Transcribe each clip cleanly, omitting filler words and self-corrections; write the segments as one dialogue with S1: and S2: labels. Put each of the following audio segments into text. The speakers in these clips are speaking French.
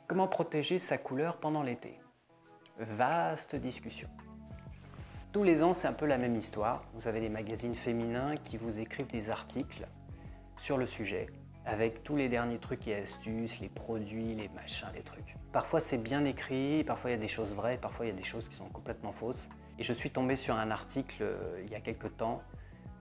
S1: Comment protéger sa couleur pendant l'été? Vaste discussion. Tous les ans, c'est un peu la même histoire. Vous avez des magazines féminins qui vous écrivent des articles sur le sujet, avec tous les derniers trucs et astuces, les produits, les machins, les trucs. Parfois c'est bien écrit, parfois il y a des choses vraies, parfois il y a des choses qui sont complètement fausses. Et je suis tombé sur un article il y a quelques temps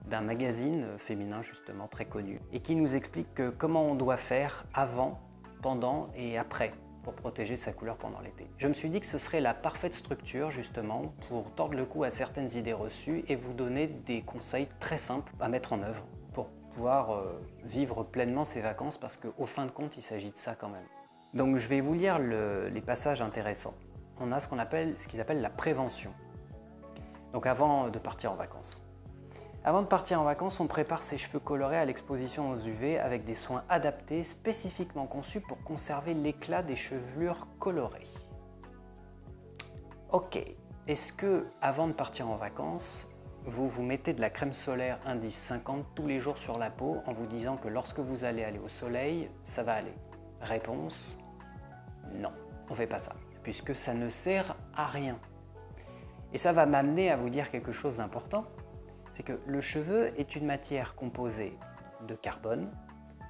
S1: d'un magazine féminin justement très connu et qui nous explique comment on doit faire avant, pendant et après pour protéger sa couleur pendant l'été. Je me suis dit que ce serait la parfaite structure justement pour tordre le cou à certaines idées reçues et vous donner des conseils très simples à mettre en œuvre pour pouvoir vivre pleinement ses vacances, parce qu'au fin de compte il s'agit de ça quand même. Donc je vais vous lire les passages intéressants. On a ce qu'ils appellent la prévention. Donc avant de partir en vacances. Avant de partir en vacances, on prépare ses cheveux colorés à l'exposition aux UV avec des soins adaptés spécifiquement conçus pour conserver l'éclat des chevelures colorées. Ok, est-ce que avant de partir en vacances, vous vous mettez de la crème solaire indice 50 tous les jours sur la peau en vous disant que lorsque vous allez aller au soleil, ça va aller? Réponse: non, on ne fait pas ça, puisque ça ne sert à rien. Et ça va m'amener à vous dire quelque chose d'important. C'est que le cheveu est une matière composée de carbone,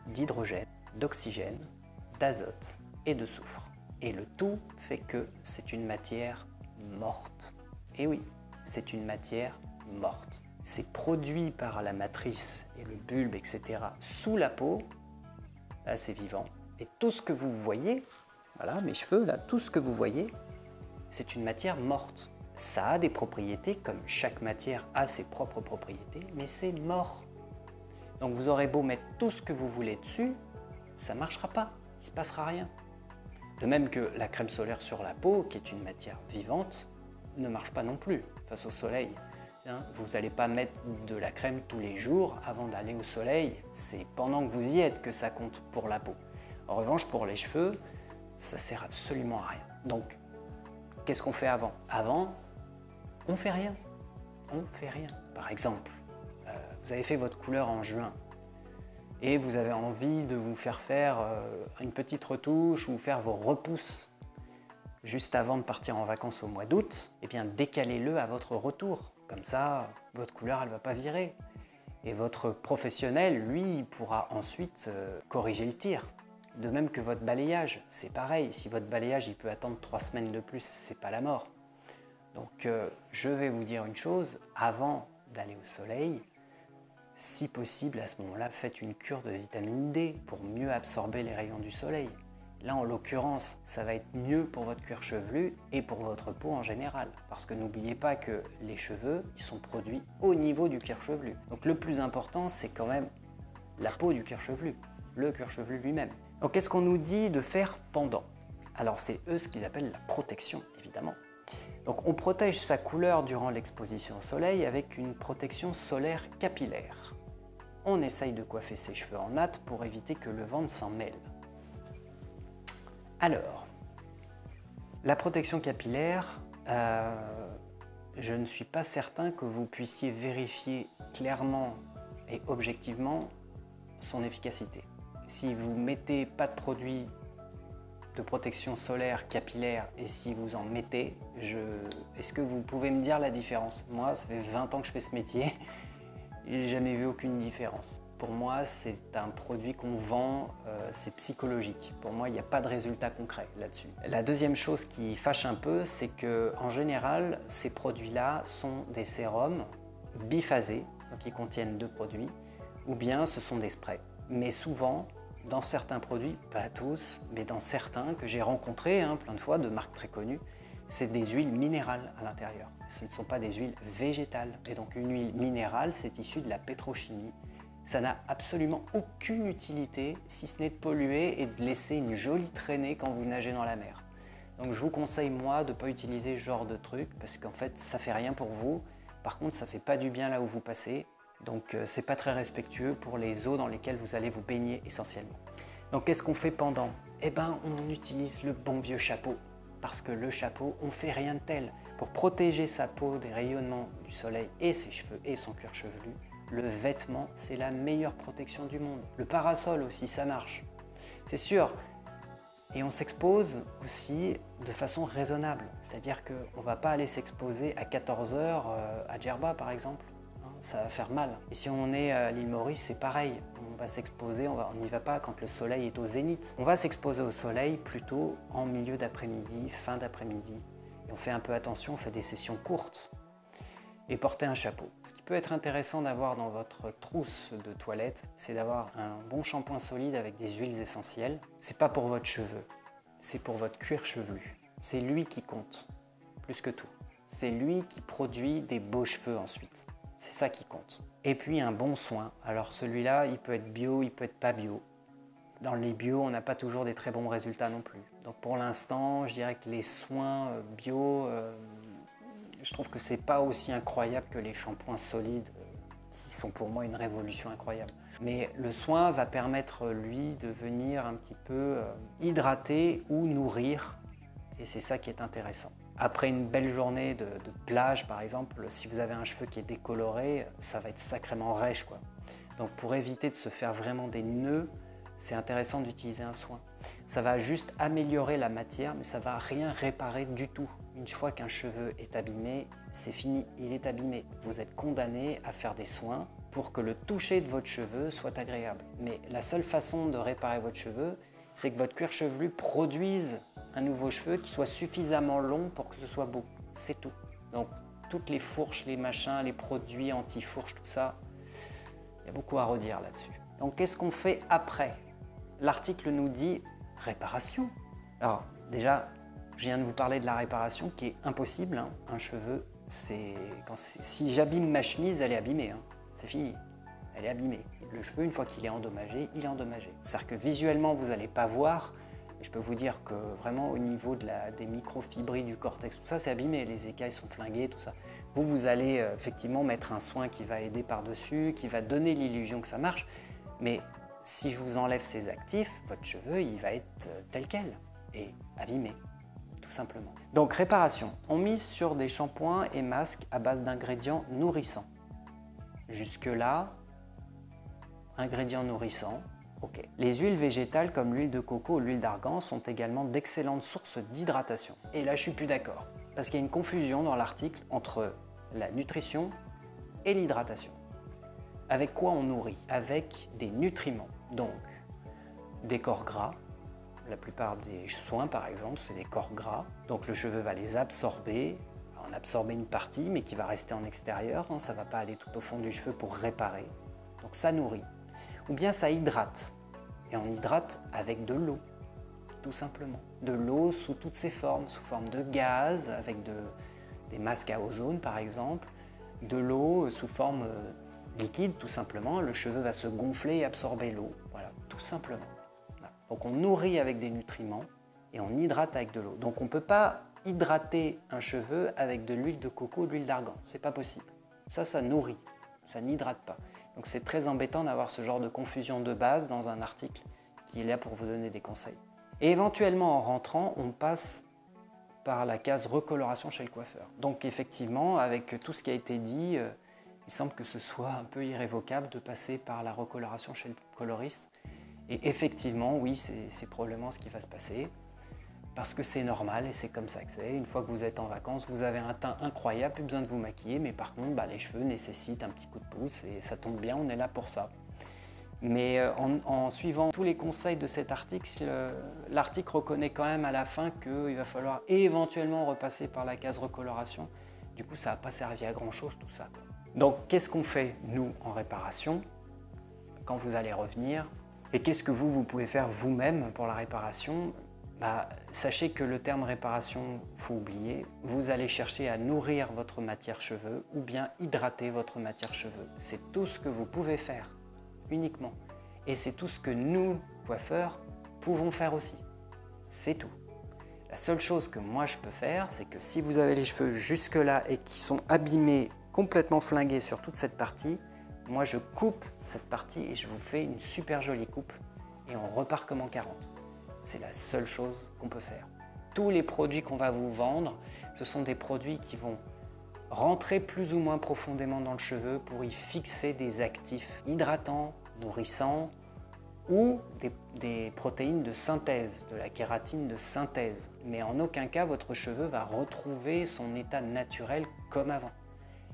S1: d'hydrogène, d'oxygène, d'azote et de soufre. Et le tout fait que c'est une matière morte. Et oui, c'est une matière morte. C'est produit par la matrice et le bulbe, etc. sous la peau. Là, c'est vivant. Et tout ce que vous voyez, voilà, mes cheveux, là, tout ce que vous voyez, c'est une matière morte. Ça a des propriétés, comme chaque matière a ses propres propriétés, mais c'est mort. Donc vous aurez beau mettre tout ce que vous voulez dessus, ça ne marchera pas, il ne se passera rien. De même que la crème solaire sur la peau, qui est une matière vivante, ne marche pas non plus face au soleil. Vous n'allez pas mettre de la crème tous les jours avant d'aller au soleil, c'est pendant que vous y êtes que ça compte pour la peau. En revanche, pour les cheveux, ça sert absolument à rien. Donc, qu'est-ce qu'on fait avant? Avant, on fait rien. On fait rien. Par exemple, vous avez fait votre couleur en juin et vous avez envie de vous faire une petite retouche ou faire vos repousses juste avant de partir en vacances au mois d'août, eh bien décalez-le à votre retour. Comme ça, votre couleur, elle ne va pas virer. Et votre professionnel, lui, pourra ensuite corriger le tir. De même que votre balayage, c'est pareil. Si votre balayage il peut attendre 3 semaines de plus, c'est pas la mort. Donc je vais vous dire une chose, avant d'aller au soleil, si possible à ce moment-là, faites une cure de vitamine D pour mieux absorber les rayons du soleil. Là en l'occurrence, ça va être mieux pour votre cuir chevelu et pour votre peau en général. Parce que n'oubliez pas que les cheveux, ils sont produits au niveau du cuir chevelu. Donc le plus important, c'est quand même la peau du cuir chevelu, le cuir chevelu lui-même. Donc qu'est-ce qu'on nous dit de faire pendant? Alors c'est eux ce qu'ils appellent la protection, évidemment. Donc on protège sa couleur durant l'exposition au soleil avec une protection solaire capillaire. On essaye de coiffer ses cheveux en natte pour éviter que le vent ne s'en mêle. Alors, la protection capillaire, je ne suis pas certain que vous puissiez vérifier clairement et objectivement son efficacité. Si vous ne mettez pas de produit de protection solaire capillaire et si vous en mettez, est-ce que vous pouvez me dire la différence? Moi, ça fait 20 ans que je fais ce métier et j'ai jamais vu aucune différence. Pour moi, c'est un produit qu'on vend, c'est psychologique. Pour moi, il n'y a pas de résultat concret là-dessus. La deuxième chose qui fâche un peu, c'est qu'en général, ces produits-là sont des sérums biphasés, donc ils contiennent 2 produits, ou bien ce sont des sprays. Mais souvent, dans certains produits, pas tous, mais dans certains que j'ai rencontrés plein de fois, de marques très connues, c'est des huiles minérales à l'intérieur. Ce ne sont pas des huiles végétales. Et donc une huile minérale, c'est issu de la pétrochimie. Ça n'a absolument aucune utilité, si ce n'est de polluer et de laisser une jolie traînée quand vous nagez dans la mer. Donc je vous conseille, moi, de ne pas utiliser ce genre de truc, parce qu'en fait, ça ne fait rien pour vous. Par contre, ça ne fait pas du bien là où vous passez. Donc c'est pas très respectueux pour les eaux dans lesquelles vous allez vous baigner essentiellement. Donc qu'est-ce qu'on fait pendant? Eh ben on utilise le bon vieux chapeau. Parce que le chapeau, on fait rien de tel. Pour protéger sa peau des rayonnements du soleil et ses cheveux et son cuir chevelu, Le vêtement, c'est la meilleure protection du monde. Le parasol aussi, ça marche. C'est sûr. Et on s'expose aussi de façon raisonnable. C'est-à-dire qu'on ne va pas aller s'exposer à 14 h à Djerba, par exemple. Ça va faire mal. Et si on est à l'île Maurice, c'est pareil. On va s'exposer, on n'y va pas quand le soleil est au zénith. On va s'exposer au soleil plutôt en milieu d'après-midi, fin d'après-midi. Et on fait un peu attention, on fait des sessions courtes. Et porter un chapeau. Ce qui peut être intéressant d'avoir dans votre trousse de toilette, c'est d'avoir un bon shampoing solide avec des huiles essentielles. C'est pas pour votre cheveu, c'est pour votre cuir chevelu. C'est lui qui compte, plus que tout. C'est lui qui produit des beaux cheveux ensuite. C'est ça qui compte. Et puis un bon soin. Alors celui-là, il peut être bio, il peut être pas bio. Dans les bio, on n'a pas toujours des très bons résultats non plus. Donc pour l'instant, je dirais que les soins bio, je trouve que c'est pas aussi incroyable que les shampoings solides qui sont pour moi une révolution incroyable. Mais le soin va permettre, lui, de venir un petit peu hydrater ou nourrir. Et c'est ça qui est intéressant. Après une belle journée de plage, par exemple, si vous avez un cheveu qui est décoloré, ça va être sacrément rêche, quoi. Donc pour éviter de se faire vraiment des nœuds, c'est intéressant d'utiliser un soin. Ça va juste améliorer la matière, mais ça ne va rien réparer du tout. Une fois qu'un cheveu est abîmé, c'est fini, il est abîmé. Vous êtes condamné à faire des soins pour que le toucher de votre cheveu soit agréable. Mais la seule façon de réparer votre cheveu, c'est que votre cuir chevelu produise un nouveau cheveu qui soit suffisamment long pour que ce soit beau. C'est tout. Donc toutes les fourches, les machins, les produits anti-fourches, tout ça, il y a beaucoup à redire là-dessus. Donc qu'est-ce qu'on fait après? L'article nous dit réparation. Alors déjà, je viens de vous parler de la réparation qui est impossible. Hein. Un cheveu, si j'abîme ma chemise, elle est abîmée. Hein. C'est fini, elle est abîmée. Le cheveu, une fois qu'il est endommagé, il est endommagé. C'est-à-dire que visuellement, vous n'allez pas voir. Et je peux vous dire que vraiment au niveau des microfibrilles du cortex, tout ça, c'est abîmé. Les écailles sont flinguées, tout ça. Vous allez effectivement mettre un soin qui va aider par-dessus, qui va donner l'illusion que ça marche. Mais si je vous enlève ces actifs, votre cheveu, il va être tel quel et abîmé, tout simplement. Donc réparation, on mise sur des shampoings et masques à base d'ingrédients nourrissants. Jusque-là, ingrédients nourrissants, ok. Les huiles végétales comme l'huile de coco ou l'huile d'argan sont également d'excellentes sources d'hydratation. Et là, je suis plus d'accord, parce qu'il y a une confusion dans l'article entre la nutrition et l'hydratation. Avec quoi on nourrit? Avec des nutriments, donc des corps gras. La plupart des soins, par exemple, c'est des corps gras. Donc le cheveu va les absorber, en absorber une partie, mais qui va rester en extérieur. Hein, ça ne va pas aller tout au fond du cheveu pour réparer. Donc ça nourrit. Ou bien ça hydrate. Et on hydrate avec de l'eau, tout simplement. De l'eau sous toutes ses formes, sous forme de gaz, avec des masques à ozone, par exemple. De l'eau sous forme liquide, tout simplement, le cheveu va se gonfler et absorber l'eau, voilà, tout simplement. Voilà. Donc on nourrit avec des nutriments et on hydrate avec de l'eau. Donc on ne peut pas hydrater un cheveu avec de l'huile de coco ou de l'huile d'argan, c'est pas possible. Ça nourrit, ça n'hydrate pas. Donc c'est très embêtant d'avoir ce genre de confusion de base dans un article qui est là pour vous donner des conseils. Et éventuellement en rentrant, on passe par la case recoloration chez le coiffeur. Donc effectivement, avec tout ce qui a été dit, il semble que ce soit un peu irrévocable de passer par la recoloration chez le coloriste. Et effectivement, oui, c'est probablement ce qui va se passer. Parce que c'est normal et c'est comme ça que c'est. Une fois que vous êtes en vacances, vous avez un teint incroyable, plus besoin de vous maquiller. Mais par contre, les cheveux nécessitent un petit coup de pouce et ça tombe bien, on est là pour ça. Mais en suivant tous les conseils de cet article, l'article reconnaît quand même à la fin qu'il va falloir éventuellement repasser par la case recoloration. Du coup, ça n'a pas servi à grand chose tout ça. Donc, qu'est-ce qu'on fait, nous, en réparation, quand vous allez revenir? Et qu'est-ce que vous pouvez faire vous-même pour la réparation? Sachez que le terme réparation, il faut oublier. Vous allez chercher à nourrir votre matière cheveux ou bien hydrater votre matière cheveux. C'est tout ce que vous pouvez faire, uniquement. Et c'est tout ce que nous, coiffeurs, pouvons faire aussi. C'est tout. La seule chose que moi je peux faire, c'est que si vous avez les cheveux jusque-là et qui sont abîmés, complètement flingués sur toute cette partie, moi je coupe cette partie et je vous fais une super jolie coupe et on repart comme en 40. C'est la seule chose qu'on peut faire. Tous les produits qu'on va vous vendre, ce sont des produits qui vont Rentrez plus ou moins profondément dans le cheveu pour y fixer des actifs hydratants, nourrissants ou des protéines de synthèse, de la kératine de synthèse. Mais en aucun cas, votre cheveu va retrouver son état naturel comme avant.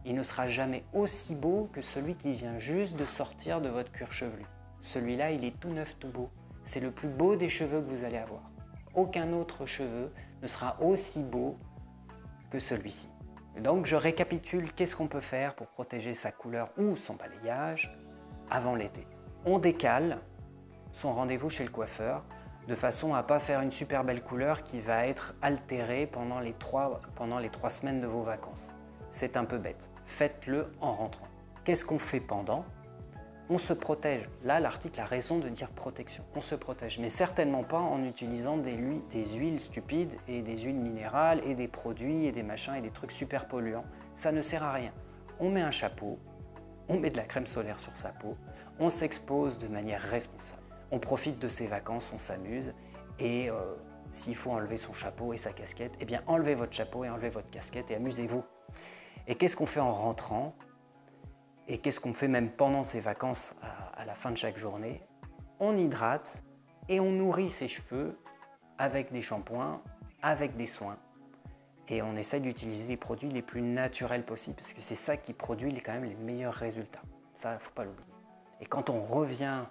S1: Il ne sera jamais aussi beau que celui qui vient juste de sortir de votre cuir chevelu. Celui-là, il est tout neuf, tout beau. C'est le plus beau des cheveux que vous allez avoir. Aucun autre cheveu ne sera aussi beau que celui-ci. Donc je récapitule, qu'est-ce qu'on peut faire pour protéger sa couleur ou son balayage avant l'été. On décale son rendez-vous chez le coiffeur de façon à ne pas faire une super belle couleur qui va être altérée pendant les 3 semaines de vos vacances. C'est un peu bête. Faites-le en rentrant. Qu'est-ce qu'on fait pendant? On se protège. Là, l'article a raison de dire protection. On se protège, mais certainement pas en utilisant des huiles stupides et des huiles minérales et des produits et des machins et des trucs super polluants. Ça ne sert à rien. On met un chapeau, on met de la crème solaire sur sa peau, on s'expose de manière responsable. On profite de ses vacances, on s'amuse et s'il faut enlever son chapeau et sa casquette, eh bien enlevez votre chapeau et enlevez votre casquette et amusez-vous. Et qu'est-ce qu'on fait en rentrant? Et qu'est-ce qu'on fait même pendant ses vacances à la fin de chaque journée? On hydrate et on nourrit ses cheveux avec des shampoings, avec des soins. Et on essaie d'utiliser les produits les plus naturels possibles parce que c'est ça qui produit quand même les meilleurs résultats. Ça, il ne faut pas l'oublier. Et quand on revient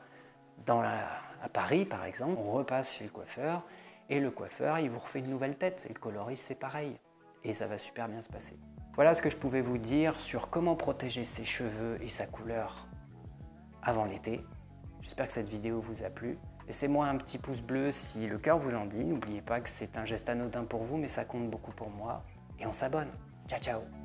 S1: à Paris, par exemple, on repasse chez le coiffeur et le coiffeur, il vous refait une nouvelle tête. Et le coloriste, c'est pareil. Et ça va super bien se passer. Voilà ce que je pouvais vous dire sur comment protéger ses cheveux et sa couleur avant l'été. J'espère que cette vidéo vous a plu. Laissez-moi un petit pouce bleu si le cœur vous en dit. N'oubliez pas que c'est un geste anodin pour vous, mais ça compte beaucoup pour moi. Et on s'abonne. Ciao, ciao!